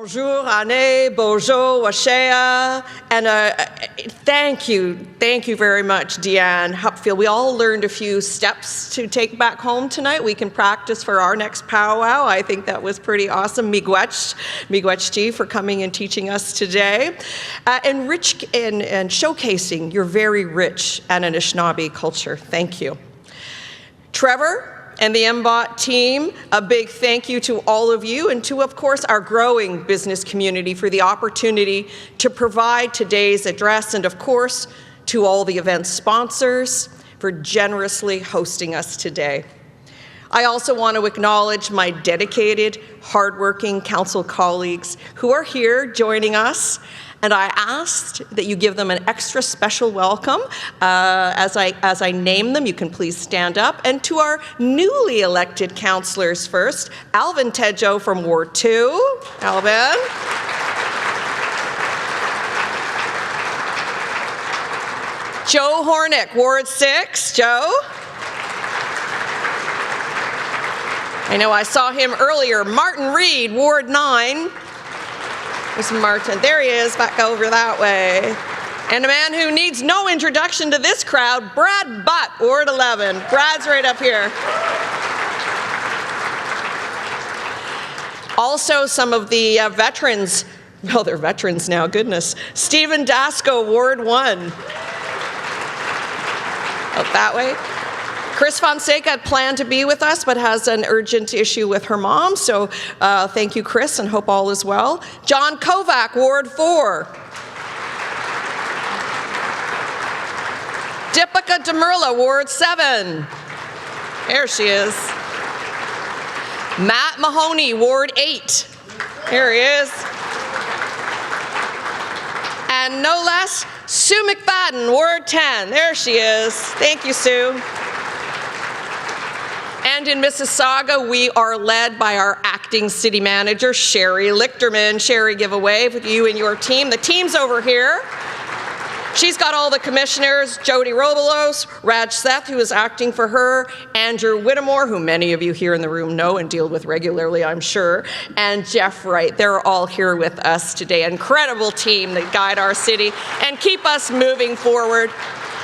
Bonjour, Anne, bonjour, Washea, and thank you very much, Deanne Hupfield. We all learned a few steps to take back home tonight. We can practice for our next powwow. I think that was pretty awesome. Miigwech for coming and teaching us today, and showcasing your very rich Anishinaabe culture. Thank you. Trevor and the MBOT team, a big thank you to all of you and to, of course, our growing business community for the opportunity to provide today's address, and of course, to all the event sponsors for generously hosting us today. I also want to acknowledge my dedicated, hardworking council colleagues who are here joining us, and I asked that you give them an extra special welcome as I name them. You can please stand up. And to our newly elected councillors first, Alvin Tejo from Ward 2. Alvin. Joe Hornick, Ward 6. Joe. I know I saw him earlier. Martin Reed, Ward 9. There's Martin. There he is, back over that way. And a man who needs no introduction to this crowd, Brad Butt, Ward 11. Brad's right up here. Also, some of the veterans. Oh, they're veterans now, goodness. Stephen Dasco, Ward 1. Out that way. Chris Fonseca had planned to be with us, but has an urgent issue with her mom, so thank you, Chris, and hope all is well. John Kovac, Ward 4. Deepika Demirla, Ward 7. There she is. Matt Mahoney, Ward 8. Here he is. And no less, Sue McFadden, Ward 10. There she is. Thank you, Sue. And in Mississauga, we are led by our acting city manager, Sherry Lichterman. Sherry, give a wave with you and your team. The team's over here. She's got all the commissioners, Jody Robolos, Raj Seth, who is acting for her, Andrew Whittemore, who many of you here in the room know and deal with regularly, I'm sure, and Jeff Wright. They're all here with us today. Incredible team that guide our city and keep us moving forward.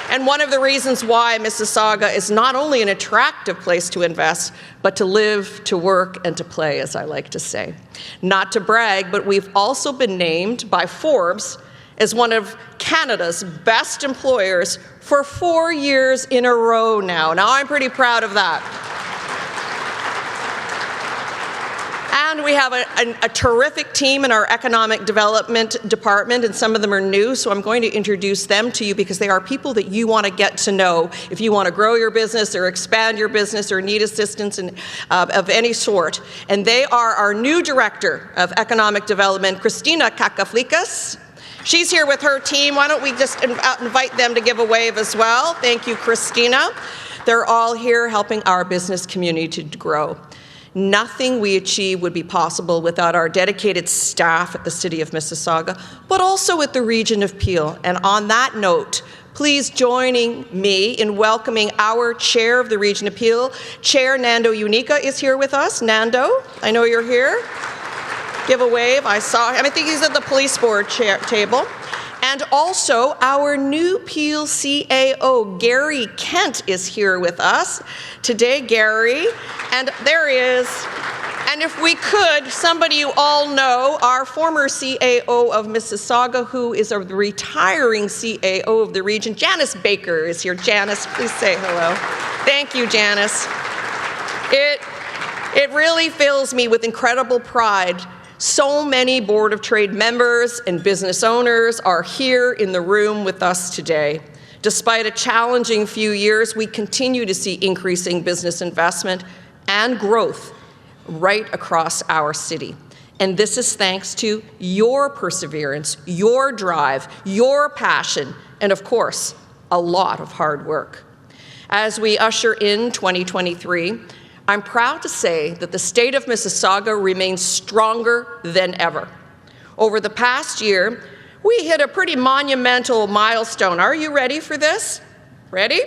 And one of the reasons why Mississauga is not only an attractive place to invest, but to live, to work, and to play, as I like to say. Not to brag, but we've also been named by Forbes as one of Canada's best employers for 4 years in a row now. Now, I'm pretty proud of that. And we have a terrific team in our economic development department, and some of them are new, so I'm going to introduce them to you because they are people that you want to get to know if you want to grow your business or expand your business or need assistance of any sort. And they are our new Director of Economic Development, Christina Kakaflikas. She's here with her team. Why don't we just invite them to give a wave as well? Thank you, Christina. They're all here helping our business community to grow. Nothing we achieve would be possible without our dedicated staff at the City of Mississauga, but also at the Region of Peel. And on that note, please joining me in welcoming our Chair of the Region of Peel. Chair Nando Unica is here with us. Nando, I know you're here. Give a wave. I saw him. I think he's at the police board table. And also, our new Peel CAO, Gary Kent, is here with us today. Gary, and there he is. And if we could, somebody you all know, our former CAO of Mississauga, who is a retiring CAO of the region, Janice Baker is here. Janice, please say hello. Thank you, Janice. It really fills me with incredible pride. So many Board of Trade members and business owners are here in the room with us today. Despite a challenging few years, we continue to see increasing business investment and growth right across our city. And this is thanks to your perseverance, your drive, your passion, and of course, a lot of hard work. As we usher in 2023, I'm proud to say that the state of Mississauga remains stronger than ever. Over the past year, we hit a pretty monumental milestone. Are you ready for this? Ready?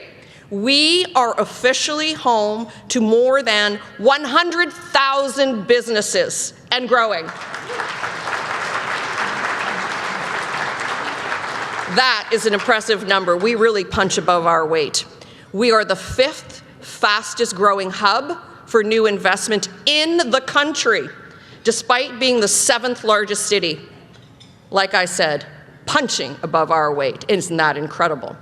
We are officially home to more than 100,000 businesses and growing. That is an impressive number. We really punch above our weight. We are the 5th fastest growing hub for new investment in the country, despite being the 7th largest city. Like I said, punching above our weight. Isn't that incredible?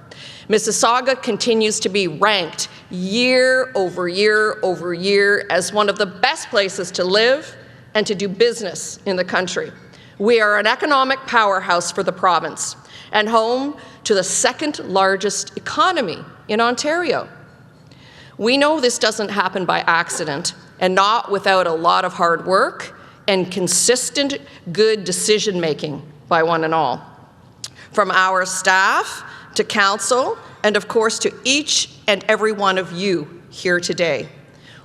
Mississauga continues to be ranked year over year over year as one of the best places to live and to do business in the country. We are an economic powerhouse for the province and home to the 2nd largest economy in Ontario. We know this doesn't happen by accident and not without a lot of hard work and consistent good decision-making by one and all. From our staff to council, and of course to each and every one of you here today.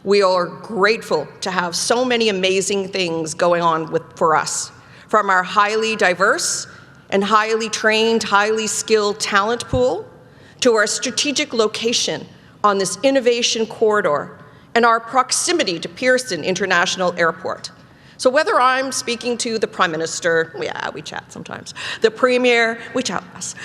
We are grateful to have so many amazing things going on for us, from our highly diverse and highly trained, highly skilled talent pool, to our strategic location on this innovation corridor, and our proximity to Pearson International Airport. So whether I'm speaking to the Prime Minister, yeah, we chat sometimes, the Premier, we chat less,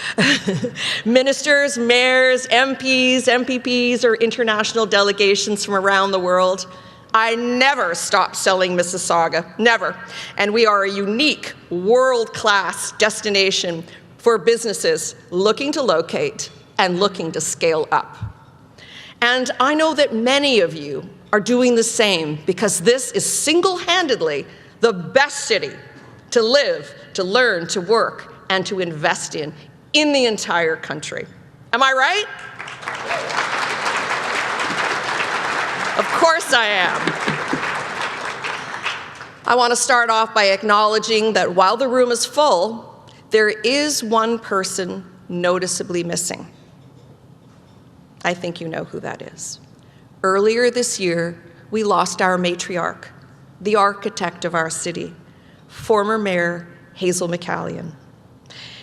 ministers, mayors, MPs, MPPs, or international delegations from around the world, I never stop selling Mississauga, never. And we are a unique, world-class destination for businesses looking to locate and looking to scale up. And I know that many of you are doing the same because this is single-handedly the best city to live, to learn, to work, and to invest in the entire country. Am I right? Of course I am. I want to start off by acknowledging that while the room is full, there is one person noticeably missing. I think you know who that is. Earlier this year, we lost our matriarch, the architect of our city, former Mayor Hazel McCallion.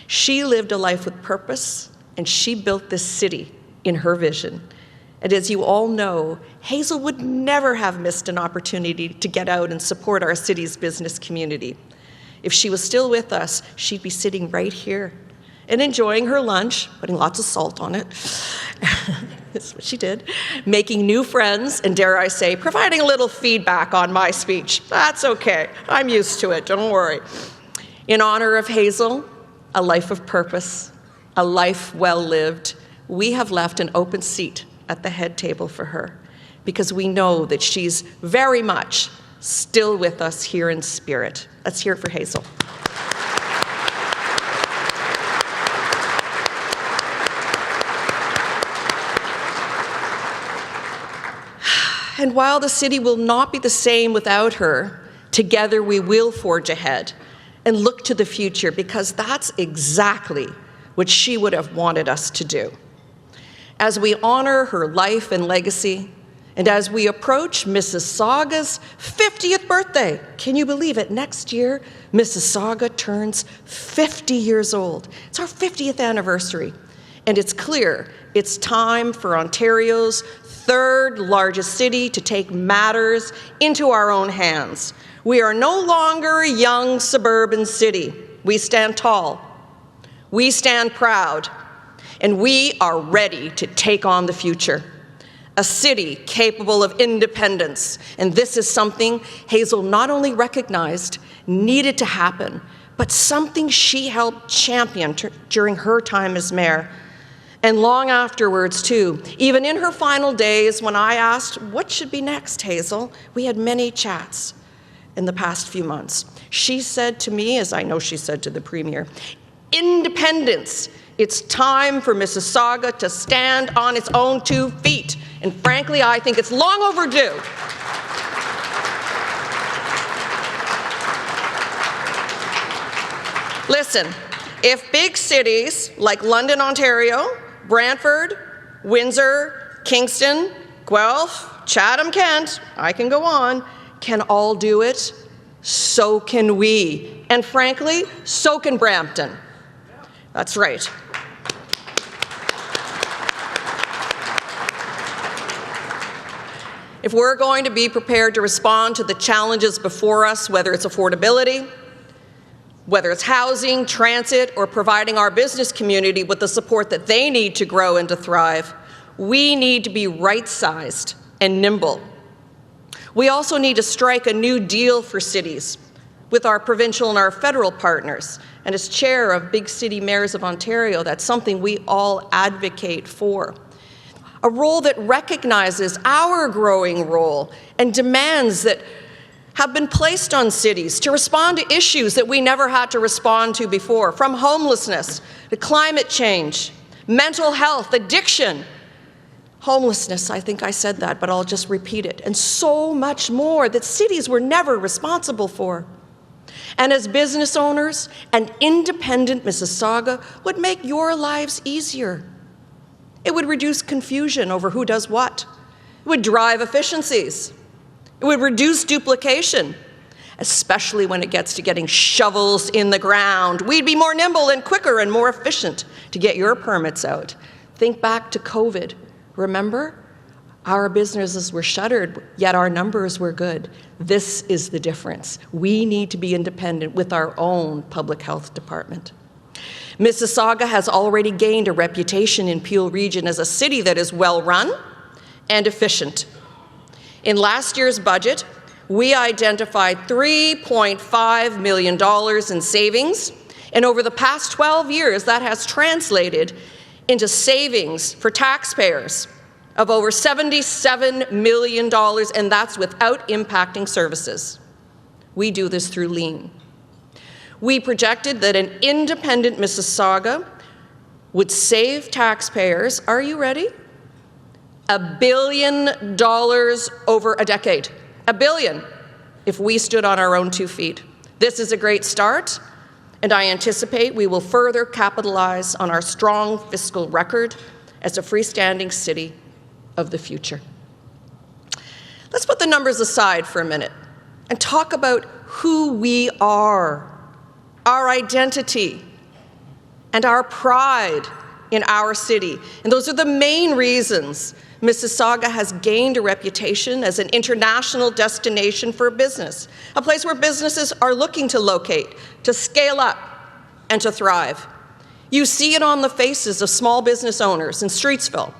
She lived a life with purpose, and she built this city in her vision. And as you all know, Hazel would never have missed an opportunity to get out and support our city's business community. If she was still with us, she'd be sitting right here and enjoying her lunch, putting lots of salt on it. That's what she did. Making new friends, and dare I say, providing a little feedback on my speech. That's okay. I'm used to it, don't worry. In honor of Hazel, a life of purpose, a life well lived, we have left an open seat at the head table for her because we know that she's very much still with us here in spirit. Let's hear it for Hazel. And while the city will not be the same without her, together we will forge ahead and look to the future because that's exactly what she would have wanted us to do. As we honor her life and legacy, and as we approach Mississauga's 50th birthday, can you believe it? Next year, Mississauga turns 50 years old. It's our 50th anniversary. And it's clear it's time for Ontario's 3rd largest city to take matters into our own hands. We are no longer a young suburban city. We stand tall. We stand proud. And we are ready to take on the future. A city capable of independence. And this is something Hazel not only recognized needed to happen, but something she helped champion during her time as mayor. And long afterwards, too. Even in her final days, when I asked, what should be next, Hazel? We had many chats in the past few months. She said to me, as I know she said to the Premier, independence. It's time for Mississauga to stand on its own 2 feet. And frankly, I think it's long overdue. Listen, if big cities like London, Ontario, Brantford, Windsor, Kingston, Guelph, Chatham, Kent, I can go on, can all do it, so can we. And frankly, so can Brampton. That's right. If we're going to be prepared to respond to the challenges before us, whether it's affordability, whether it's housing, transit, or providing our business community with the support that they need to grow and to thrive, we need to be right-sized and nimble. We also need to strike a new deal for cities with our provincial and our federal partners. And as chair of Big City Mayors of Ontario, that's something we all advocate for. A role that recognizes our growing role and demands that have been placed on cities to respond to issues that we never had to respond to before, from homelessness to climate change, mental health, addiction, homelessness, I think I said that, but I'll just repeat it, and so much more that cities were never responsible for. And as business owners, an independent Mississauga would make your lives easier. It would reduce confusion over who does what. It would drive efficiencies. It would reduce duplication, especially when it gets to getting shovels in the ground. We'd be more nimble and quicker and more efficient to get your permits out. Think back to COVID. Remember? Our businesses were shuttered, yet our numbers were good. This is the difference. We need to be independent with our own public health department. Mississauga has already gained a reputation in Peel Region as a city that is well-run and efficient. In last year's budget, we identified $3.5 million in savings, and over the past 12 years, that has translated into savings for taxpayers of over $77 million, and that's without impacting services. We do this through lean. We projected that an independent Mississauga would save taxpayers, are you ready? $1 billion over a decade. $1 billion if we stood on our own 2 feet. This is a great start, and I anticipate we will further capitalize on our strong fiscal record as a freestanding city of the future. Let's put the numbers aside for a minute and talk about who we are, our identity, and our pride in our city. And those are the main reasons Mississauga has gained a reputation as an international destination for business, a place where businesses are looking to locate, to scale up, and to thrive. You see it on the faces of small business owners in Streetsville,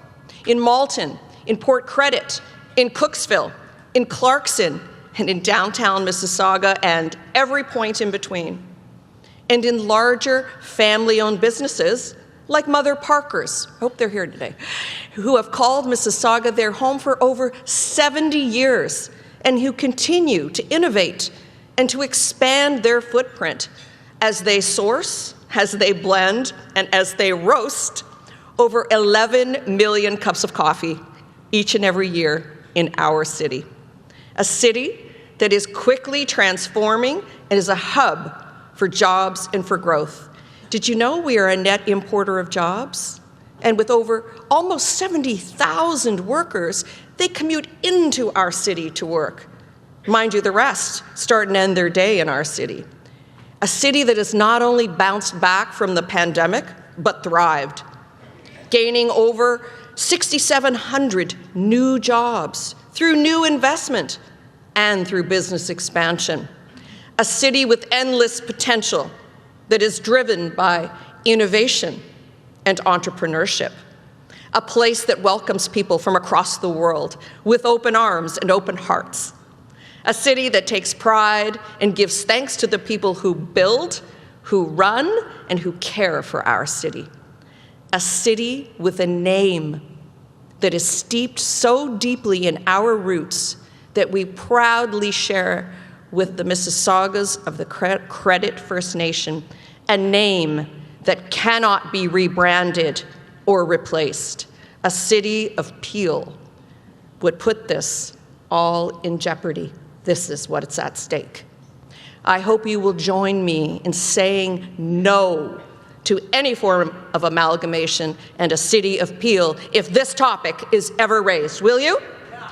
in Malton, in Port Credit, in Cooksville, in Clarkson, and in downtown Mississauga, and every point in between. And in larger family-owned businesses like Mother Parkers, I hope they're here today, who have called Mississauga their home for over 70 years and who continue to innovate and to expand their footprint as they source, as they blend, and as they roast over 11 million cups of coffee each and every year in our city. A city that is quickly transforming and is a hub for jobs and for growth. Did you know we are a net importer of jobs? And with over almost 70,000 workers, they commute into our city to work. Mind you, the rest start and end their day in our city. A city that has not only bounced back from the pandemic, but thrived, gaining over 6,700 new jobs through new investment and through business expansion. A city with endless potential that is driven by innovation and entrepreneurship. A place that welcomes people from across the world with open arms and open hearts. A city that takes pride and gives thanks to the people who build, who run, and who care for our city. A city with a name that is steeped so deeply in our roots that we proudly share with the Mississaugas of the Credit First Nation, a name that cannot be rebranded or replaced. A city of Peel would put this all in jeopardy. This is what's at stake. I hope you will join me in saying no to any form of amalgamation and a city of Peel if this topic is ever raised. Will you? Yeah.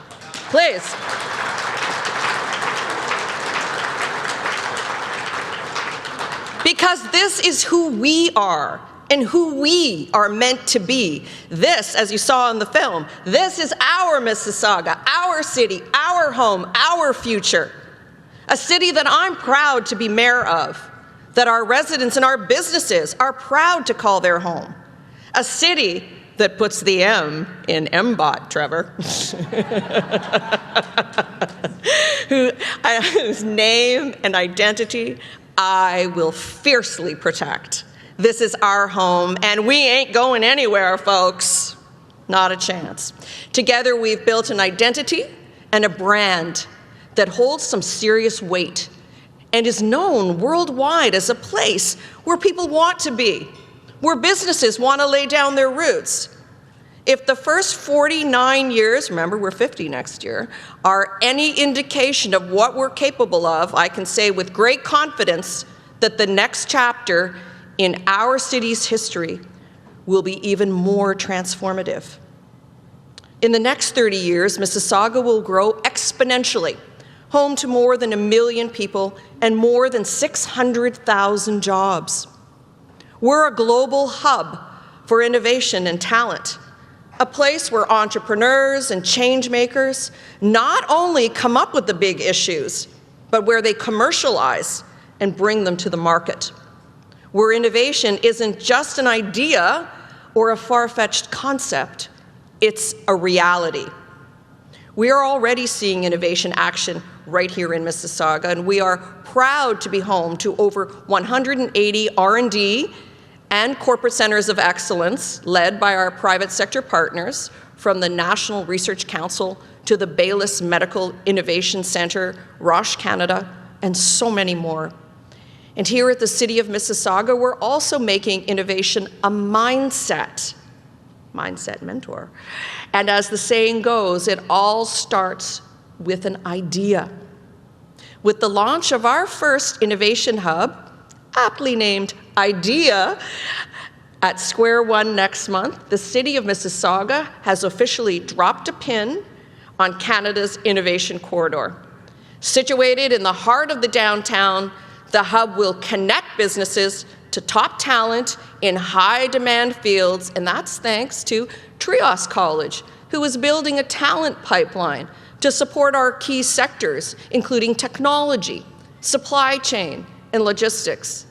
Please. Because this is who we are and who we are meant to be. This, as you saw in the film, this is our Mississauga, our city, our home, our future. A city that I'm proud to be mayor of, that our residents and our businesses are proud to call their home. A city that puts the M in MBOT, Trevor, whose name and identity I will fiercely protect. This is our home, and we ain't going anywhere, folks. Not a chance. Together, we've built an identity and a brand that holds some serious weight and is known worldwide as a place where people want to be, where businesses want to lay down their roots. If the first 49 years, remember we're 50 next year, are any indication of what we're capable of, I can say with great confidence that the next chapter in our city's history will be even more transformative. In the next 30 years, Mississauga will grow exponentially, home to more than 1 million people and more than 600,000 jobs. We're a global hub for innovation and talent, a place where entrepreneurs and change makers not only come up with the big issues, but where they commercialize and bring them to the market. Where innovation isn't just an idea or a far-fetched concept, it's a reality. We are already seeing innovation action right here in Mississauga, and we are proud to be home to over 180 R&D and corporate centers of excellence led by our private sector partners, from the National Research Council to the Baylis Medical Innovation Centre, Roche Canada, and so many more. And here at the City of Mississauga, we're also making innovation a mindset mentor. And as the saying goes, it all starts with an idea. With the launch of our first innovation hub, aptly named IDEA, at Square One next month, the City of Mississauga has officially dropped a pin on Canada's innovation corridor. Situated in the heart of the downtown, the hub will connect businesses to top talent in high-demand fields, and that's thanks to Trios College, who is building a talent pipeline to support our key sectors, including technology, supply chain, and logistics.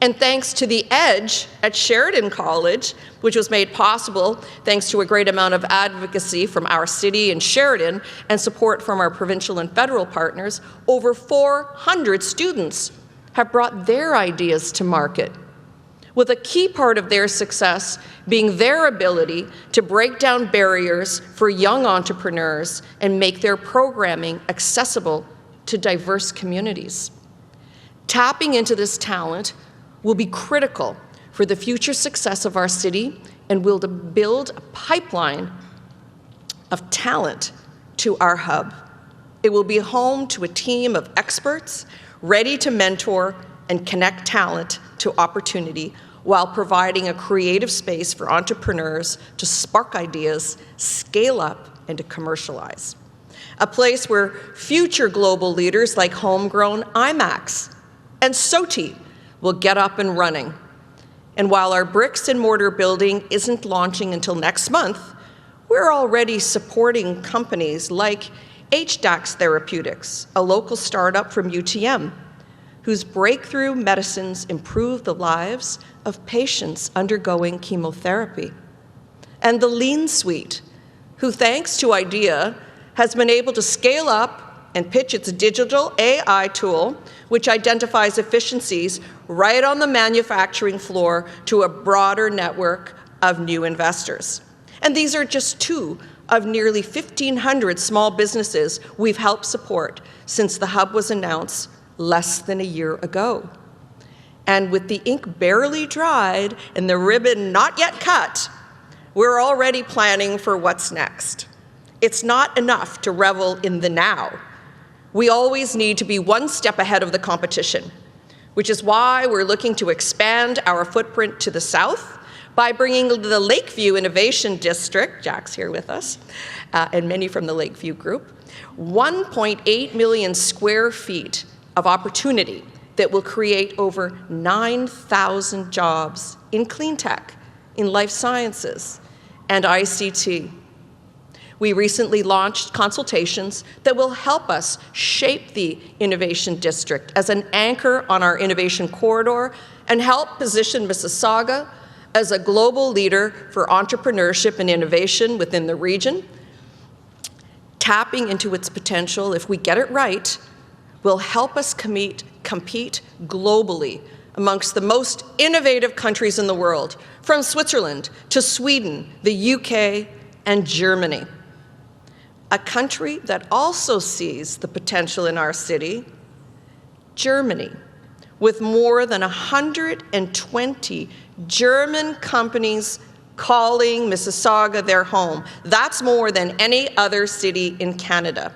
And thanks to the Edge at Sheridan College, which was made possible thanks to a great amount of advocacy from our city and Sheridan and support from our provincial and federal partners, over 400 students have brought their ideas to market, with a key part of their success being their ability to break down barriers for young entrepreneurs and make their programming accessible to diverse communities. Tapping into this talent will be critical for the future success of our city and will build a pipeline of talent to our hub. It will be home to a team of experts ready to mentor and connect talent to opportunity while providing a creative space for entrepreneurs to spark ideas, scale up, and to commercialize. A place where future global leaders like homegrown IMAX and SOTI will get up and running. And while our bricks and mortar building isn't launching until next month, we're already supporting companies like HDAX Therapeutics, a local startup from UTM, whose breakthrough medicines improve the lives of patients undergoing chemotherapy. And the Lean Suite, who thanks to IDEA has been able to scale up and pitch its digital AI tool, which identifies efficiencies right on the manufacturing floor to a broader network of new investors. And these are just two of nearly 1,500 small businesses we've helped support since the hub was announced less than a year ago. And with the ink barely dried and the ribbon not yet cut, we're already planning for what's next. It's not enough to revel in the now. We always need to be one step ahead of the competition, which is why we're looking to expand our footprint to the south by bringing the Lakeview Innovation District, Jack's here with us, and many from the Lakeview group, 1.8 million square feet of opportunity that will create over 9,000 jobs in clean tech, in life sciences, and ICT. We recently launched consultations that will help us shape the Innovation District as an anchor on our innovation corridor and help position Mississauga as a global leader for entrepreneurship and innovation within the region. Tapping into its potential, if we get it right, will help us compete globally amongst the most innovative countries in the world, from Switzerland to Sweden, the UK, and Germany. A country that also sees the potential in our city, Germany, with more than 120 German companies calling Mississauga their home. That's more than any other city in Canada.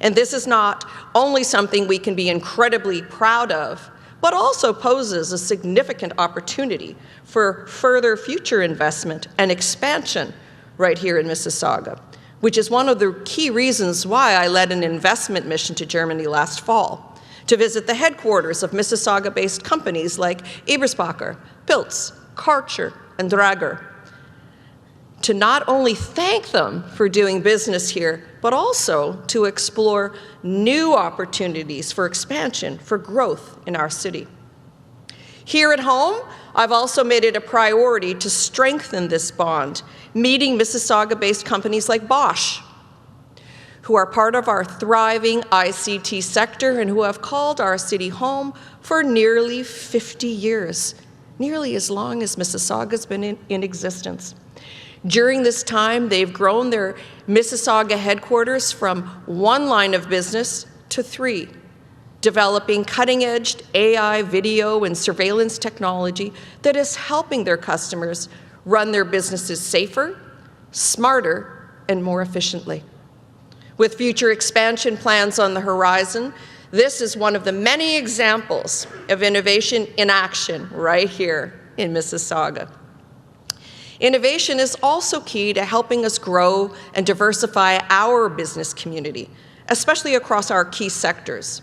And this is not only something we can be incredibly proud of, but also poses a significant opportunity for further future investment and expansion right here in Mississauga, which is one of the key reasons why I led an investment mission to Germany last fall, to visit the headquarters of Mississauga-based companies like Eberspacher, Pilz, Karcher, and Drager, to not only thank them for doing business here, but also to explore new opportunities for expansion, for growth in our city. Here at home, I've also made it a priority to strengthen this bond, meeting Mississauga-based companies like Bosch, who are part of our thriving ICT sector and who have called our city home for nearly 50 years, nearly as long as Mississauga's been in existence. During this time, they've grown their Mississauga headquarters from one line of business to 3, developing cutting-edge AI, video, and surveillance technology that is helping their customers run their businesses safer, smarter, and more efficiently. With future expansion plans on the horizon, this is one of the many examples of innovation in action right here in Mississauga. Innovation is also key to helping us grow and diversify our business community, especially across our key sectors.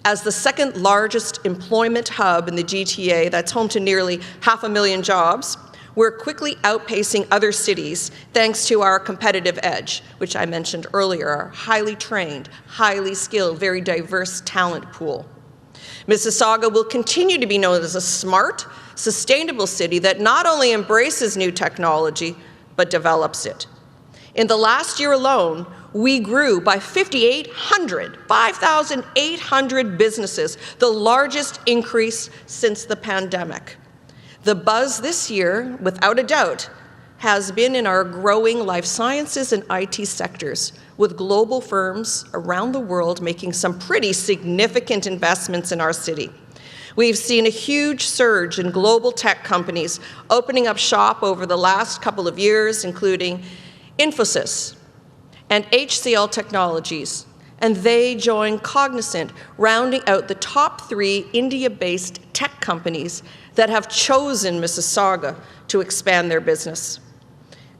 As the second largest employment hub in the GTA that's home to nearly 500,000 jobs, we're quickly outpacing other cities thanks to our competitive edge, which I mentioned earlier, our highly trained, highly skilled, very diverse talent pool. Mississauga will continue to be known as a smart, sustainable city that not only embraces new technology, but develops it. In the last year alone, we grew by 5,800 businesses, the largest increase since the pandemic. The buzz this year, without a doubt, has been in our growing life sciences and IT sectors, with global firms around the world making some pretty significant investments in our city. We've seen a huge surge in global tech companies opening up shop over the last couple of years, including Infosys and HCL Technologies, and they join Cognizant, rounding out the top 3 India-based tech companies that have chosen Mississauga to expand their business.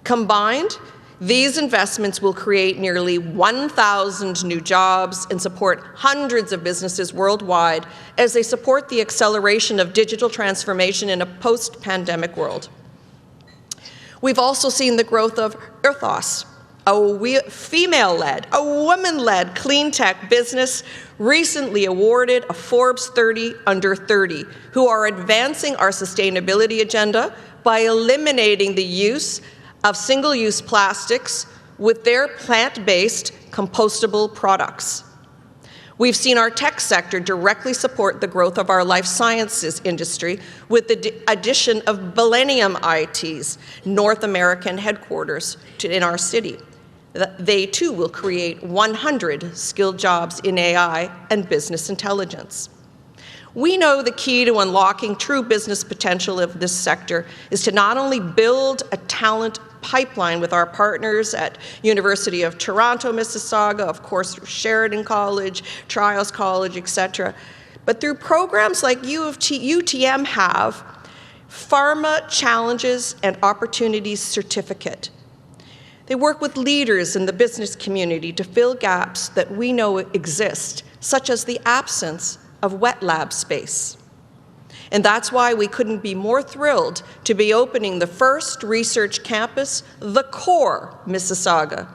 Combined, these investments will create nearly 1,000 new jobs and support hundreds of businesses worldwide as they support the acceleration of digital transformation in a post-pandemic world. We've also seen the growth of Earthos, a female-led, a woman-led clean tech business recently awarded a Forbes 30 under 30, who are advancing our sustainability agenda by eliminating the use of single-use plastics with their plant-based compostable products. We've seen our tech sector directly support the growth of our life sciences industry with the addition of Millennium IT's North American headquarters in our city. They too will create 100 skilled jobs in AI and business intelligence. We know the key to unlocking true business potential of this sector is to not only build a talent pipeline with our partners at University of Toronto, Mississauga, of course through Sheridan College, Trials College, etc., but through programs like UTM have, Pharma Challenges and Opportunities Certificate. They work with leaders in the business community to fill gaps that we know exist, such as the absence of wet lab space. And that's why we couldn't be more thrilled to be opening the first research campus, the Core Mississauga,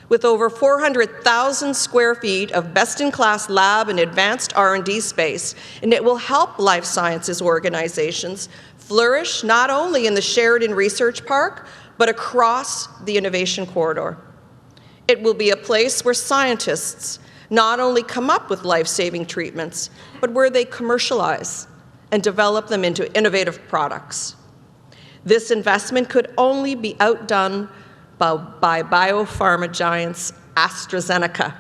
with over 400,000 square feet of best-in-class lab and advanced R&D space, and it will help life sciences organizations flourish not only in the Sheridan Research Park, but across the innovation corridor. It will be a place where scientists not only come up with life-saving treatments, but where they commercialize and develop them into innovative products. This investment could only be outdone by biopharma giants AstraZeneca,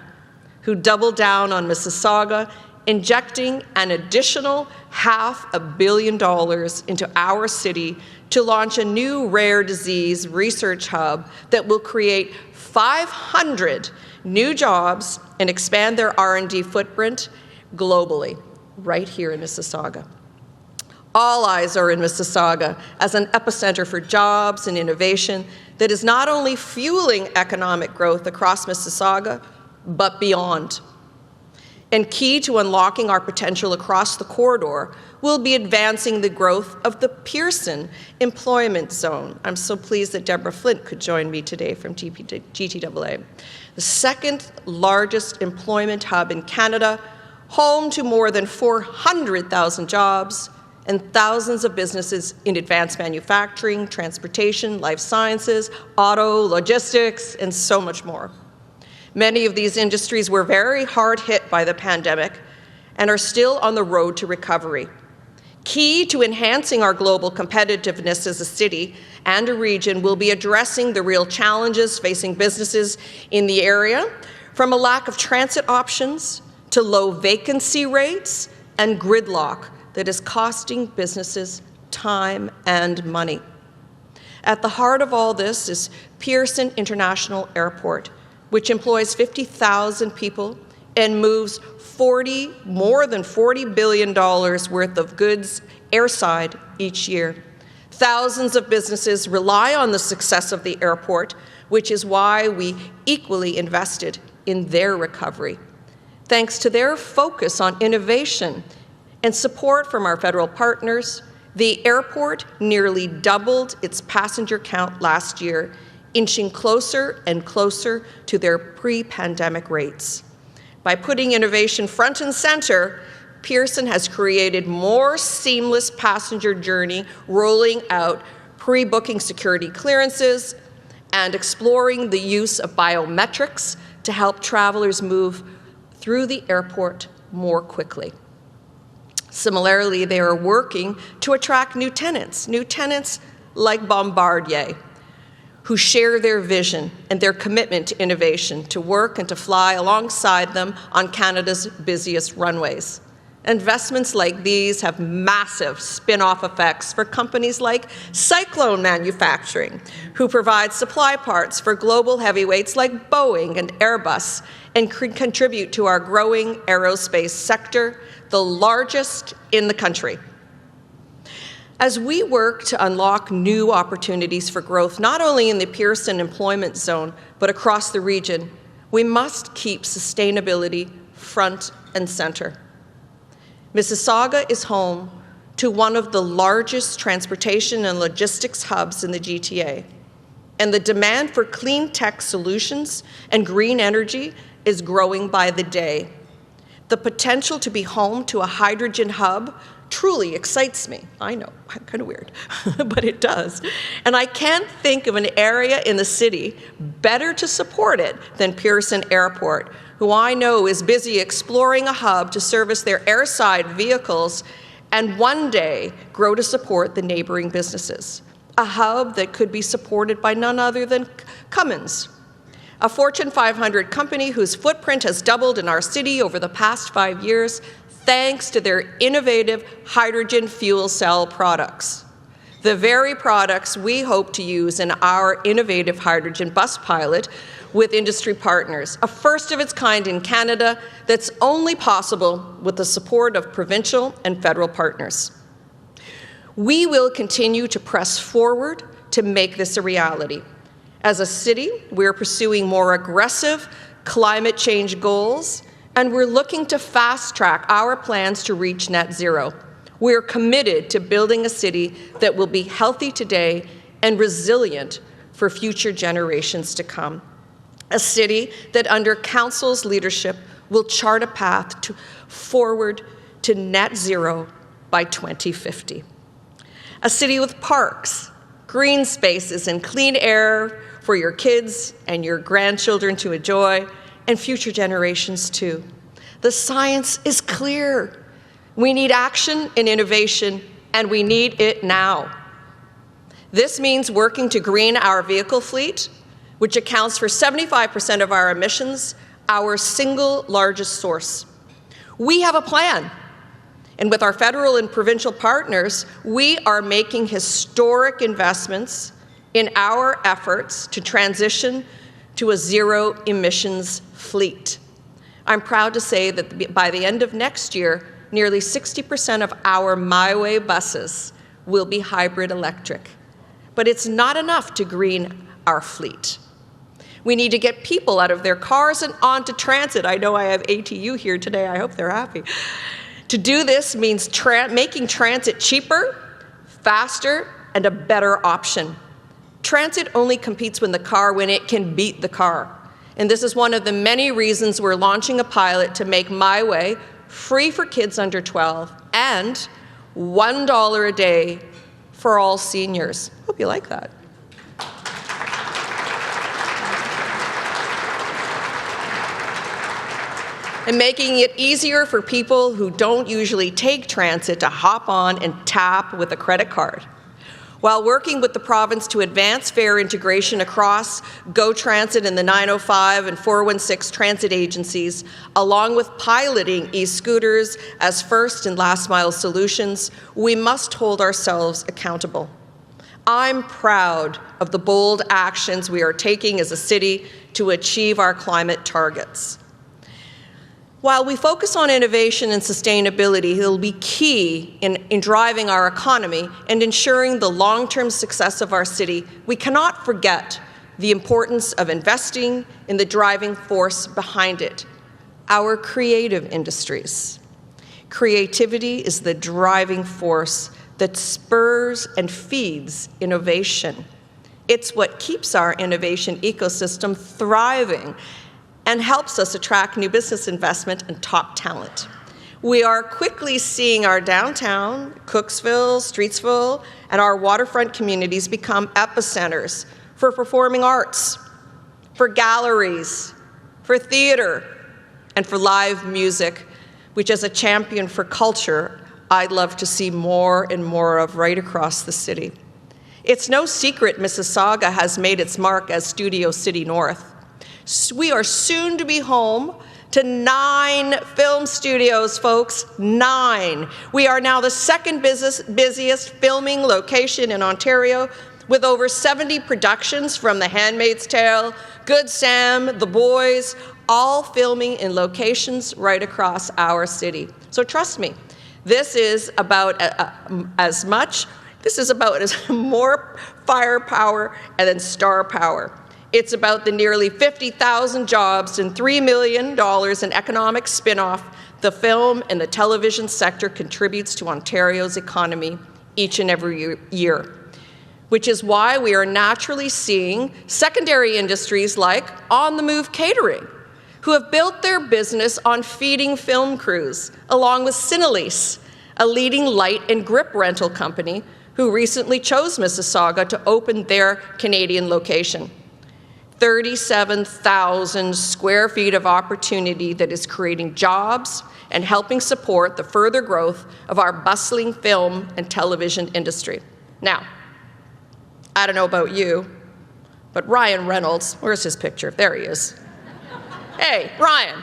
who doubled down on Mississauga, injecting an additional $500 million into our city to launch a new rare disease research hub that will create 500 new jobs and expand their R&D footprint globally, right here in Mississauga. All eyes are in Mississauga as an epicenter for jobs and innovation that is not only fueling economic growth across Mississauga, but beyond. And key to unlocking our potential across the corridor will be advancing the growth of the Pearson employment zone. I'm so pleased that Deborah Flint could join me today from GTAA. The second largest employment hub in Canada, home to more than 400,000 jobs and thousands of businesses in advanced manufacturing, transportation, life sciences, auto, logistics, and so much more. Many of these industries were very hard hit by the pandemic and are still on the road to recovery. Key to enhancing our global competitiveness as a city and a region will be addressing the real challenges facing businesses in the area, from a lack of transit options to low vacancy rates and gridlock that is costing businesses time and money. At the heart of all this is Pearson International Airport, which employs 50,000 people and moves more than $40 billion worth of goods airside each year. Thousands of businesses rely on the success of the airport, which is why we equally invested in their recovery. Thanks to their focus on innovation and support from our federal partners, the airport nearly doubled its passenger count last year, inching closer and closer to their pre-pandemic rates. By putting innovation front and center, Pearson has created more seamless passenger journey, rolling out pre-booking security clearances and exploring the use of biometrics to help travelers move through the airport more quickly. Similarly, they are working to attract new tenants like Bombardier, who share their vision and their commitment to innovation, to work and to fly alongside them on Canada's busiest runways. Investments like these have massive spin-off effects for companies like Cyclone Manufacturing, who provide supply parts for global heavyweights like Boeing and Airbus, and contribute to our growing aerospace sector, the largest in the country. As we work to unlock new opportunities for growth, not only in the Pearson employment zone, but across the region, we must keep sustainability front and center. Mississauga is home to one of the largest transportation and logistics hubs in the GTA, and the demand for clean tech solutions and green energy is growing by the day. The potential to be home to a hydrogen hub truly excites me. I know, kind of weird, but it does. And I can't think of an area in the city better to support it than Pearson Airport, who I know is busy exploring a hub to service their airside vehicles and one day grow to support the neighboring businesses. A hub that could be supported by none other than Cummins, a Fortune 500 company whose footprint has doubled in our city over the past 5 years, thanks to their innovative hydrogen fuel cell products. The very products we hope to use in our innovative hydrogen bus pilot with industry partners, a first of its kind in Canada that's only possible with the support of provincial and federal partners. We will continue to press forward to make this a reality. As a city, we're pursuing more aggressive climate change goals, and we're looking to fast-track our plans to reach net zero. We're committed to building a city that will be healthy today and resilient for future generations to come. a city that under Council's leadership will chart a path forward to net zero by 2050. A city with parks, green spaces, and clean air for your kids and your grandchildren to enjoy, and future generations too. The science is clear. We need action and innovation, and we need it now. This means working to green our vehicle fleet, which accounts for 75% of our emissions, our single largest source. We have a plan, and with our federal and provincial partners, we are making historic investments in our efforts to transition to a zero emissions fleet. I'm proud to say that by the end of next year, nearly 60% of our My Way buses will be hybrid electric. But it's not enough to green our fleet. We need to get people out of their cars and onto transit. I know I have ATU here today. I hope they're happy. To do this means making transit cheaper, faster, and a better option. Transit only competes when it can beat the car. And this is one of the many reasons we're launching a pilot to make My Way free for kids under 12 and $1 a day for all seniors. Hope you like that. And making it easier for people who don't usually take transit to hop on and tap with a credit card. While working with the province to advance fare integration across GO Transit and the 905 and 416 transit agencies, along with piloting e-scooters as first and last mile solutions, we must hold ourselves accountable. I'm proud of the bold actions we are taking as a city to achieve our climate targets. While we focus on innovation and sustainability, it will be key in driving our economy and ensuring the long-term success of our city. We cannot forget the importance of investing in the driving force behind it, our creative industries. Creativity is the driving force that spurs and feeds innovation. It's what keeps our innovation ecosystem thriving and helps us attract new business investment and top talent. We are quickly seeing our downtown, Cooksville, Streetsville, and our waterfront communities become epicenters for performing arts, for galleries, for theater, and for live music, which as a champion for culture, I'd love to see more and more of right across the city. It's no secret Mississauga has made its mark as Studio City North. We are soon to be home to 9 film studios, folks, 9. We are now the second busiest filming location in Ontario, with over 70 productions from The Handmaid's Tale, Good Sam, The Boys, all filming in locations right across our city. So trust me, this is about more firepower and then star power. It's about the nearly 50,000 jobs and $3 million in economic spin-off the film and the television sector contributes to Ontario's economy each and every year, which is why we are naturally seeing secondary industries like On the Move Catering, who have built their business on feeding film crews, along with Cinelease, a leading light and grip rental company who recently chose Mississauga to open their Canadian location. 37,000 square feet of opportunity that is creating jobs and helping support the further growth of our bustling film and television industry. Now, I don't know about you, but Ryan Reynolds, where's his picture? There he is. Hey, Ryan,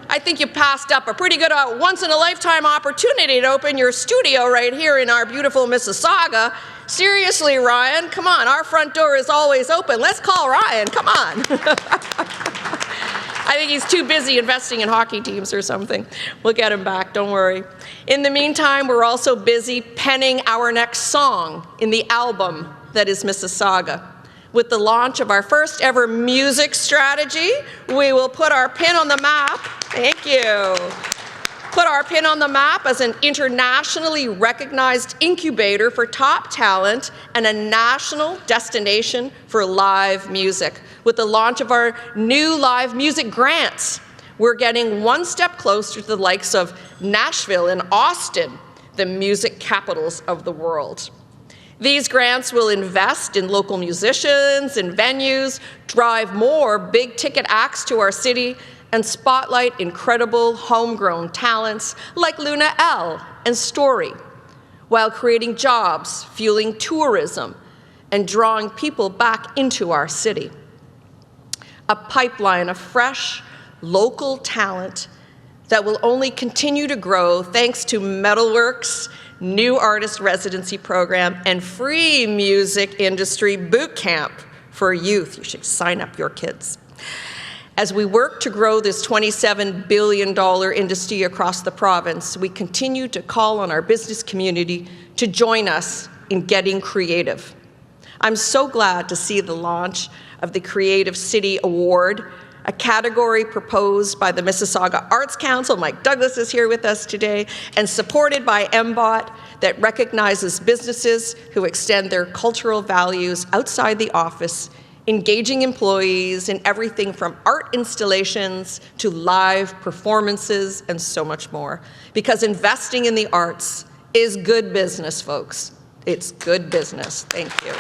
I think you passed up a pretty good once-in-a-lifetime opportunity to open your studio right here in our beautiful Mississauga. Seriously, Ryan, come on, our front door is always open. Let's call Ryan, come on. I think he's too busy investing in hockey teams or something. We'll get him back, don't worry. In the meantime, we're also busy penning our next song in the album that is Mississauga. With the launch of our first ever music strategy, we will put our pin on the map. Thank you. put our pin on the map as an internationally recognized incubator for top talent and a national destination for live music. With the launch of our new live music grants, we're getting one step closer to the likes of Nashville and Austin, the music capitals of the world. These grants will invest in local musicians and venues, drive more big-ticket acts to our city, and spotlight incredible homegrown talents like Luna L and Story, while creating jobs, fueling tourism, and drawing people back into our city. A pipeline of fresh, local talent that will only continue to grow thanks to Metalworks' new artist residency program and free music industry boot camp for youth. You should sign up your kids. As we work to grow this $27 billion industry across the province, we continue to call on our business community to join us in getting creative. I'm so glad to see the launch of the Creative City Award, a category proposed by the Mississauga Arts Council. Mike Douglas is here with us today, and supported by MBOT, that recognizes businesses who extend their cultural values outside the office, engaging employees in everything from art installations to live performances and so much more. Because investing in the arts is good business, folks. It's good business. Thank you.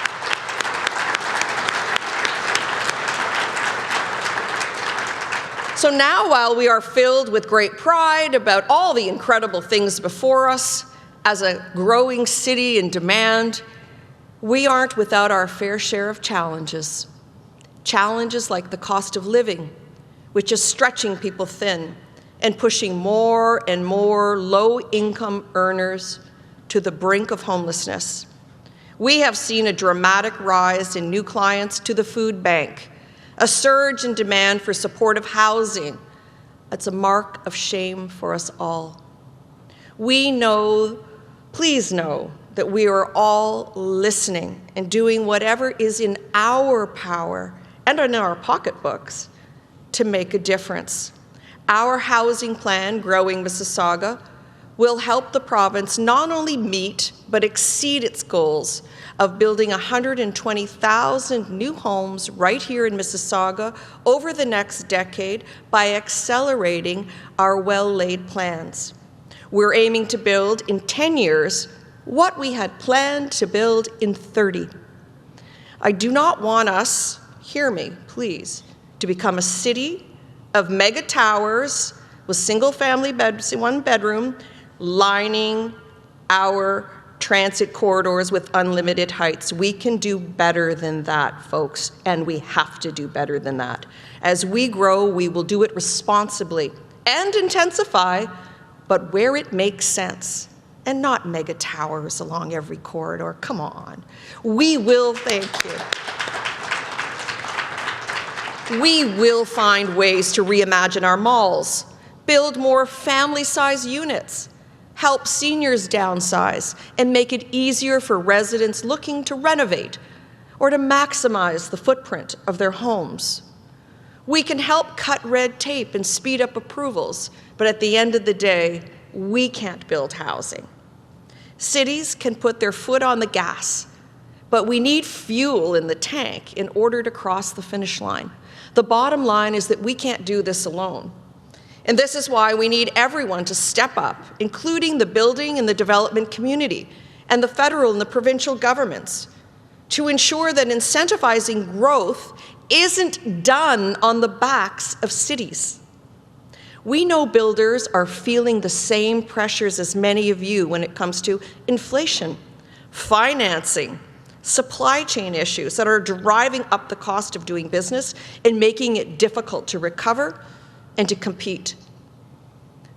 So now, while we are filled with great pride about all the incredible things before us, as a growing city in demand, we aren't without our fair share of challenges. Challenges like the cost of living, which is stretching people thin and pushing more and more low-income earners to the brink of homelessness. We have seen a dramatic rise in new clients to the food bank, a surge in demand for supportive housing. That's a mark of shame for us all. We know, please know, that we are all listening and doing whatever is in our power and in our pocketbooks to make a difference. Our housing plan, Growing Mississauga, will help the province not only meet but exceed its goals of building 120,000 new homes right here in Mississauga over the next decade by accelerating our well-laid plans. We're aiming to build in 10 years what we had planned to build in 30. I do not want us, hear me, please, to become a city of mega towers with single-family beds, one bedroom, lining our transit corridors with unlimited heights. We can do better than that, folks, and we have to do better than that. As we grow, we will do it responsibly and intensify, but where it makes sense, and not mega towers along every corridor. Come on. We will, thank you. We will find ways to reimagine our malls, build more family-size units, help seniors downsize, and make it easier for residents looking to renovate or to maximize the footprint of their homes. We can help cut red tape and speed up approvals, but at the end of the day, we can't build housing. Cities can put their foot on the gas, but we need fuel in the tank in order to cross the finish line. The bottom line is that we can't do this alone. And this is why we need everyone to step up, including the building and the development community, and the federal and the provincial governments, to ensure that incentivizing growth isn't done on the backs of cities. We know builders are feeling the same pressures as many of you when it comes to inflation, financing, supply chain issues that are driving up the cost of doing business and making it difficult to recover and to compete.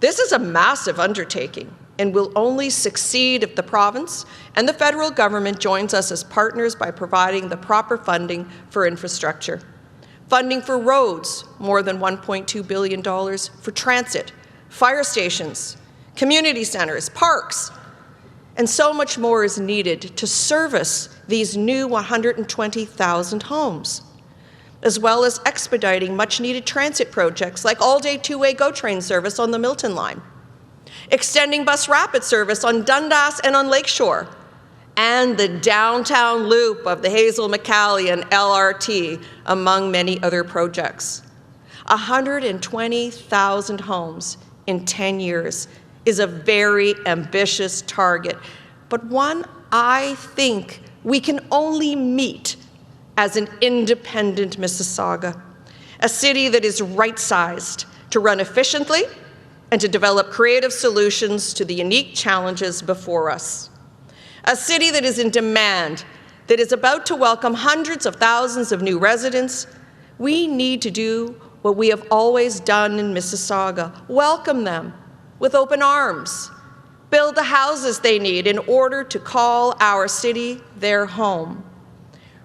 This is a massive undertaking and will only succeed if the province and the federal government joins us as partners by providing the proper funding for infrastructure. Funding for roads, more than $1.2 billion, for transit, fire stations, community centers, parks, and so much more is needed to service these new 120,000 homes, as well as expediting much-needed transit projects like all-day two-way GO train service on the Milton line. extending bus rapid service on Dundas and on Lakeshore, and the downtown loop of the Hazel-McCallie LRT, among many other projects. 120,000 homes in 10 years is a very ambitious target, but one I think we can only meet as an independent Mississauga, a city that is right-sized to run efficiently and to develop creative solutions to the unique challenges before us. A city that is in demand, that is about to welcome hundreds of thousands of new residents. We need to do what we have always done in Mississauga: welcome them with open arms, build the houses they need in order to call our city their home.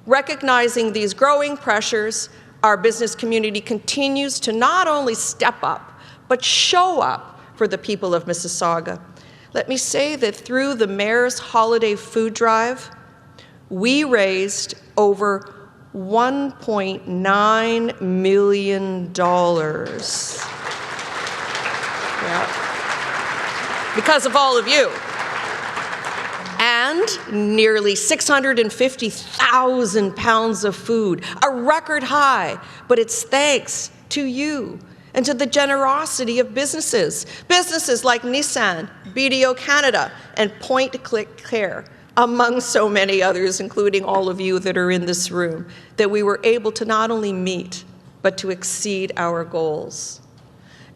Recognizing these growing pressures, our business community continues to not only step up, but show up for the people of Mississauga. Let me say that through the Mayor's Holiday Food Drive, we raised over $1.9 million. Yeah. Because of all of you. And nearly 650,000 pounds of food, a record high, but it's thanks to you and to the generosity of businesses like Nissan, BDO Canada, and Point Click Care, among so many others, including all of you that are in this room, that we were able to not only meet, but to exceed our goals.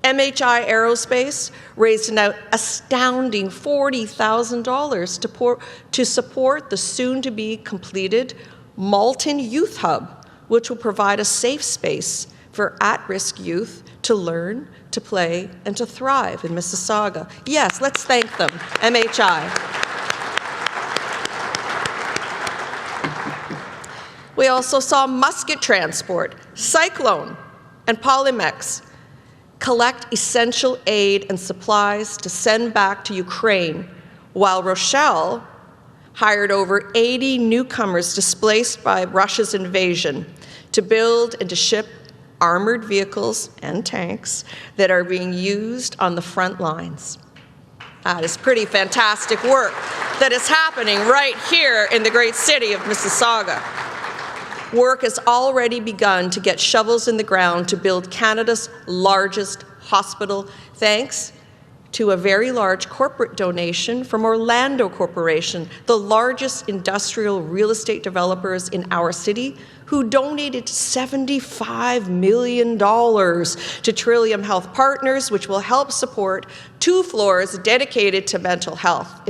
MHI Aerospace raised an astounding $40,000 to support the soon-to-be completed Malton Youth Hub, which will provide a safe space for at-risk youth to learn, to play, and to thrive in Mississauga. Yes, let's thank them, MHI. We also saw Musket Transport, Cyclone, and Polymex collect essential aid and supplies to send back to Ukraine, while Rochelle hired over 80 newcomers displaced by Russia's invasion to build and to ship armored vehicles and tanks that are being used on the front lines. That is pretty fantastic work that is happening right here in the great city of Mississauga. Work has already begun to get shovels in the ground to build Canada's largest hospital, thanks to a very large corporate donation from Orlando Corporation, the largest industrial real estate developers in our city, who donated $75 million to Trillium Health Partners, which will help support 2 floors dedicated to mental health.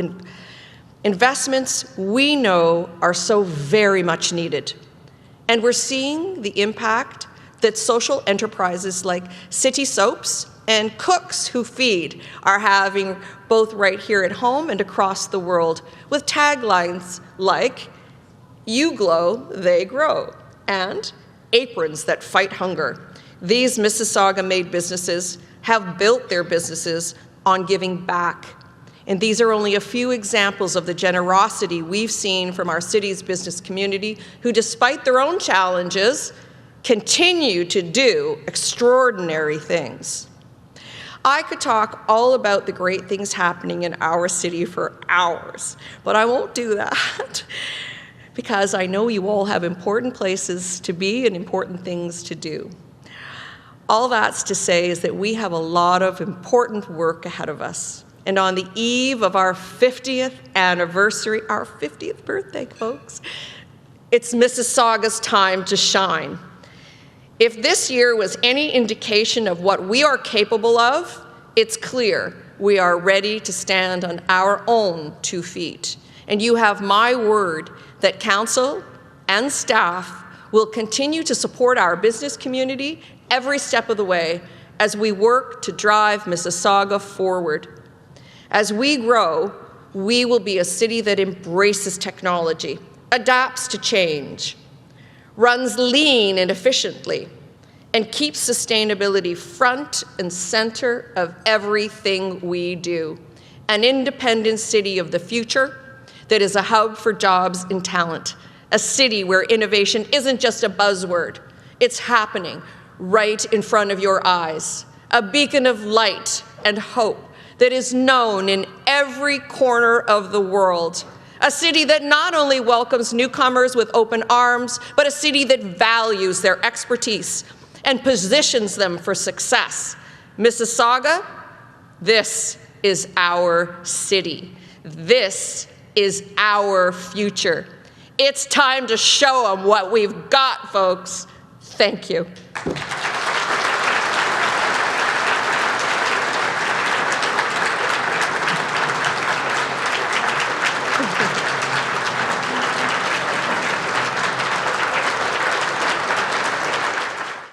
Investments we know are so very much needed. And we're seeing the impact that social enterprises like City Soaps and Cooks Who Feed are having, both right here at home and across the world, with taglines like, "You glow, they grow," and "Aprons that fight hunger." These Mississauga-made businesses have built their businesses on giving back. And these are only a few examples of the generosity we've seen from our city's business community, who, despite their own challenges, continue to do extraordinary things. I could talk all about the great things happening in our city for hours, but I won't do that because I know you all have important places to be and important things to do. All that's to say is that we have a lot of important work ahead of us. And on the eve of our 50th anniversary, our 50th birthday, folks, it's Mississauga's time to shine. If this year was any indication of what we are capable of, it's clear we are ready to stand on our own 2 feet. And you have my word that council and staff will continue to support our business community every step of the way as we work to drive Mississauga forward. As we grow, we will be a city that embraces technology, adapts to change, runs lean and efficiently, and keeps sustainability front and center of everything we do. An independent city of the future that is a hub for jobs and talent, a city where innovation isn't just a buzzword, it's happening right in front of your eyes, a beacon of light and hope that is known in every corner of the world. A city that not only welcomes newcomers with open arms, but a city that values their expertise and positions them for success. Mississauga, this is our city. This is our future. It's time to show them what we've got, folks. Thank you.